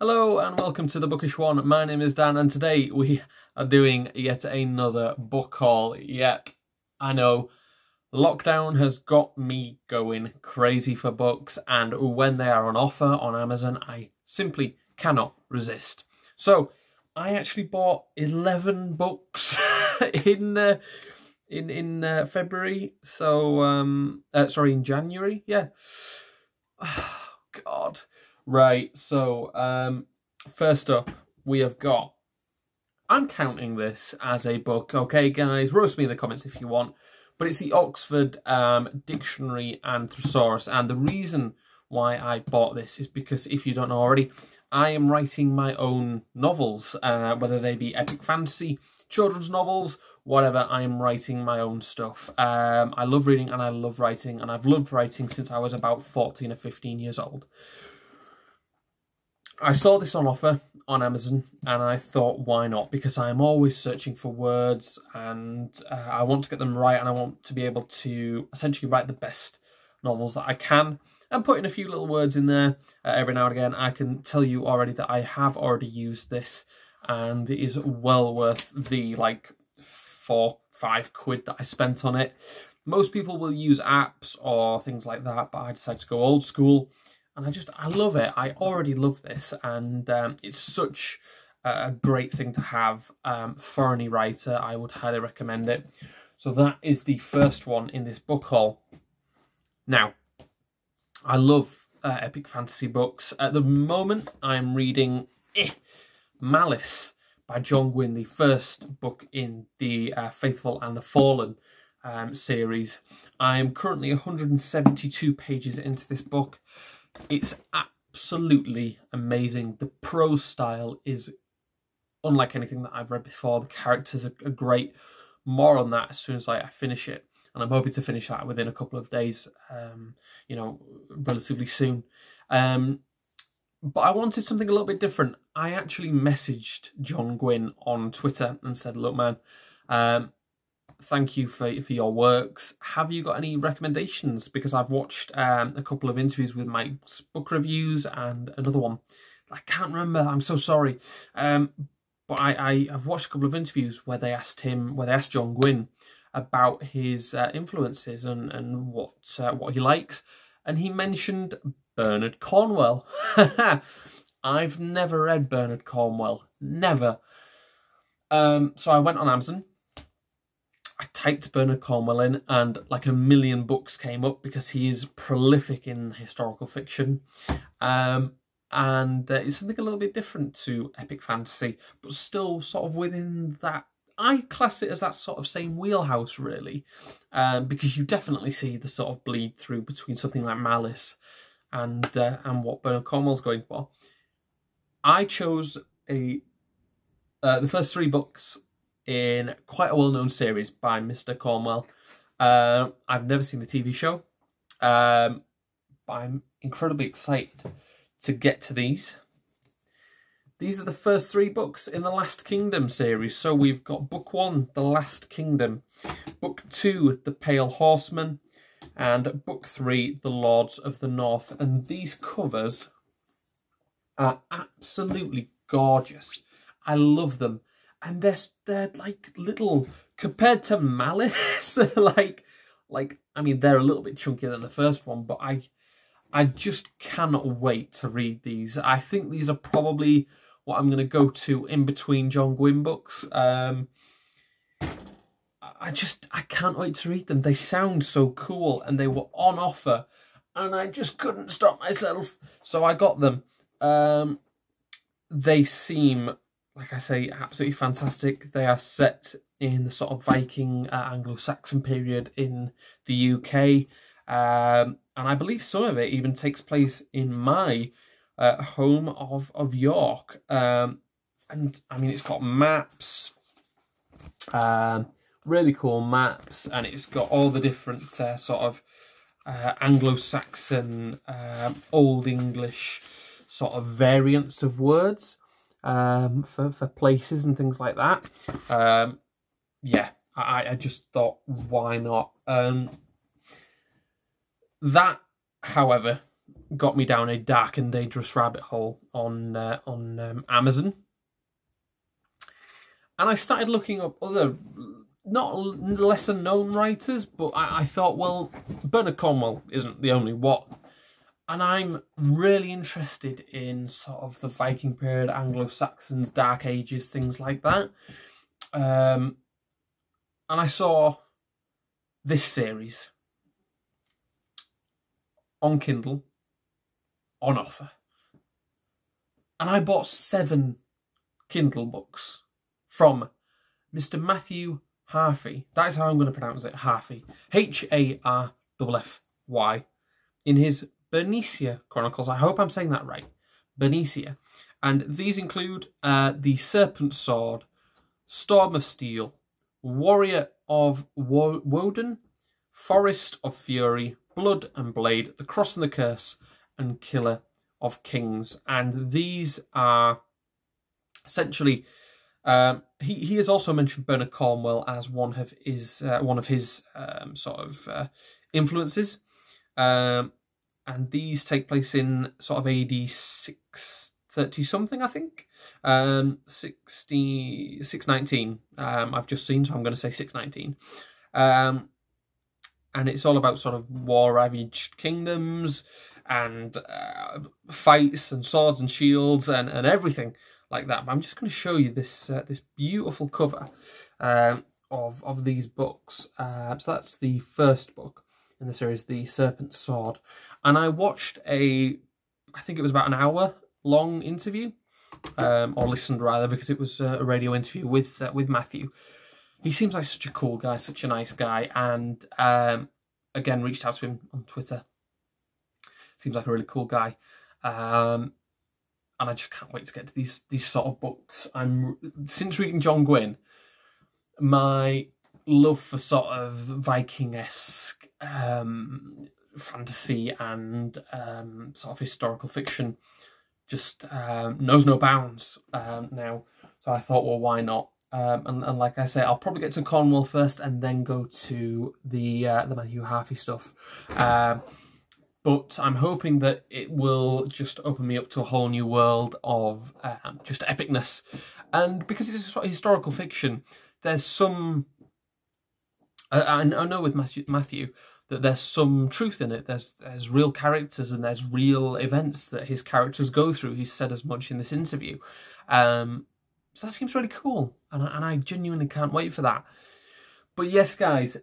Hello and welcome to The Bookish One. My name is Dan and today we are doing yet another book haul. Yep, I know, lockdown has got me going crazy for books, and when they are on offer on Amazon I simply cannot resist. So I actually bought 11 books in February, so sorry, in January, yeah. Oh, God. Right, so first up we have got, I'm counting this as a book, okay guys, roast me in the comments if you want, but it's the Oxford Dictionary and Thesaurus, and the reason why I bought this is because, if you don't know already, I am writing my own novels, whether they be epic fantasy, children's novels, whatever. I am writing my own stuff. I love reading and I love writing, and I've loved writing since I was about 14 or 15 years old. I saw this on offer on Amazon and I thought, why not? Because I'm always searching for words, and I want to get them right, and I want to be able to essentially write the best novels that I can and put in a few little words in there every now and again. I can tell you already that I have already used this, and it is well worth the like £4-5 that I spent on it. Most people will use apps or things like that, but I decided to go old school. And I love it. I already love this, and it's such a great thing to have for any writer. I would highly recommend it. So that is the first one in this book haul. Now, I love epic fantasy books. At the moment, I'm reading Malice by John Gwynne, the first book in the Faithful and the Fallen series. I am currently 172 pages into this book. It's absolutely amazing. The prose style is unlike anything that I've read before. The characters are great. More on that as soon as I finish it. And I'm hoping to finish that within a couple of days, you know, relatively soon. But I wanted something a little bit different. I actually messaged John Gwynne on Twitter and said, look, man, thank you for your works. Have you got any recommendations? Because I've watched a couple of interviews with Mike's book reviews and another one. I can't remember. I'm so sorry. But I've watched a couple of interviews where they asked John Gwynne about his influences and what he likes, and he mentioned Bernard Cornwell. I've never read Bernard Cornwell. Never. So I went on Amazon. I typed Bernard Cornwell in, and like 1 million books came up because he is prolific in historical fiction. And it's something a little bit different to epic fantasy, but still sort of within that. I class it as that sort of same wheelhouse, really, because you definitely see the sort of bleed through between something like Malice and what Bernard Cornwell's going for. I chose the first 3 books in quite a well-known series by Mr. Cornwell. I've never seen the TV show, but I'm incredibly excited to get to these. These are the first 3 books in the Last Kingdom series. So we've got book 1, The Last Kingdom, book 2, The Pale Horseman, and book 3, The Lords of the North. And these covers are absolutely gorgeous. I love them. And they're like little, compared to Malice, like I mean, they're a little bit chunkier than the first one, but I just cannot wait to read these. I think these are probably what I'm going to go to in between John Gwynne books. I can't wait to read them. They sound so cool, and they were on offer, and I just couldn't stop myself. So I got them. They seem, like I say, absolutely fantastic. They are set in the sort of Viking Anglo-Saxon period in the UK. And I believe some of it even takes place in my home of York. And I mean, it's got maps, really cool maps, and it's got all the different sort of Anglo-Saxon, Old English sort of variants of words for places and things like that. Yeah, I just thought, why not? That, however, got me down a dark and dangerous rabbit hole on Amazon. And I started looking up other, not lesser known writers, but I thought, well, Bernard Cornwell isn't the only one. And I'm really interested in sort of the Viking period, Anglo-Saxons, Dark Ages, things like that. And I saw this series on Kindle, on offer. And I bought 7 Kindle books from Mr. Matthew Harfy. That is how I'm going to pronounce it, Harfy. Harfy, in his Bernicia Chronicles. I hope I'm saying that right. Bernicia. And these include The Serpent Sword, Storm of Steel, Warrior of Woden, Forest of Fury, Blood and Blade, The Cross and the Curse, and Killer of Kings. And these are essentially... he has also mentioned Bernard Cornwell as one of his influences, and these take place in sort of AD 630 something, I think, 619. I've just seen, so I'm going to say 619, and it's all about sort of war-ravaged kingdoms and fights and swords and shields and everything like that. But I'm just going to show you this this beautiful cover of these books. So that's the first book in the series, The Serpent Sword. And I watched I think it was about an hour long interview, or listened rather, because it was a radio interview with Matthew. He seems like such a cool guy, such a nice guy, and again, reached out to him on Twitter. Seems like a really cool guy. And I just can't wait to get to these sort of books. Since reading John Gwynne, my love for sort of Viking-esque fantasy and sort of historical fiction just knows no bounds now. So I thought, well, why not? And like I say, I'll probably get to Cornwell first and then go to the Matthew Harfy stuff. But I'm hoping that it will just open me up to a whole new world of just epicness. And because it's sort of historical fiction, there's some... I know with Matthew that there's some truth in it. There's real characters and there's real events that his characters go through. He's said as much in this interview. So that seems really cool. And I genuinely can't wait for that. But yes, guys...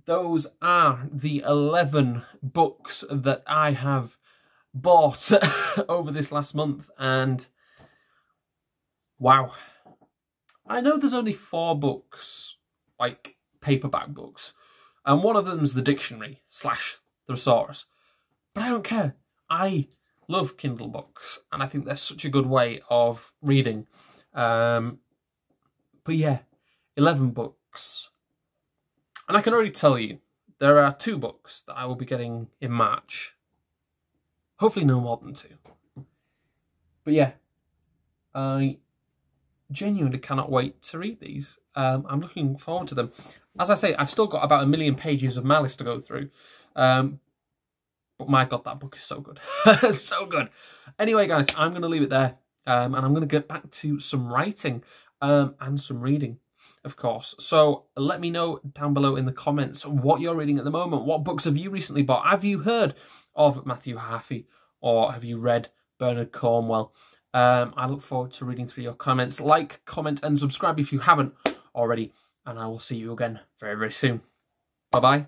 those are the 11 books that I have bought over this last month, and wow. I know there's only 4 books, like paperback books, and one of them's the dictionary / Thesaurus, but I don't care. I love Kindle books, and I think they're such a good way of reading. But yeah, 11 books. And I can already tell you, there are 2 books that I will be getting in March. Hopefully no more than 2. But yeah, I genuinely cannot wait to read these. I'm looking forward to them. As I say, I've still got about 1 million pages of Malice to go through. But my God, that book is so good. So good. Anyway, guys, I'm going to leave it there. And I'm going to get back to some writing and some reading, of course. So let me know down below in the comments what you're reading at the moment. What books have you recently bought? Have you heard of Matthew Harfy, or have you read Bernard Cornwell? I look forward to reading through your comments. Like, comment and subscribe if you haven't already. And I will see you again very, very soon. Bye-bye.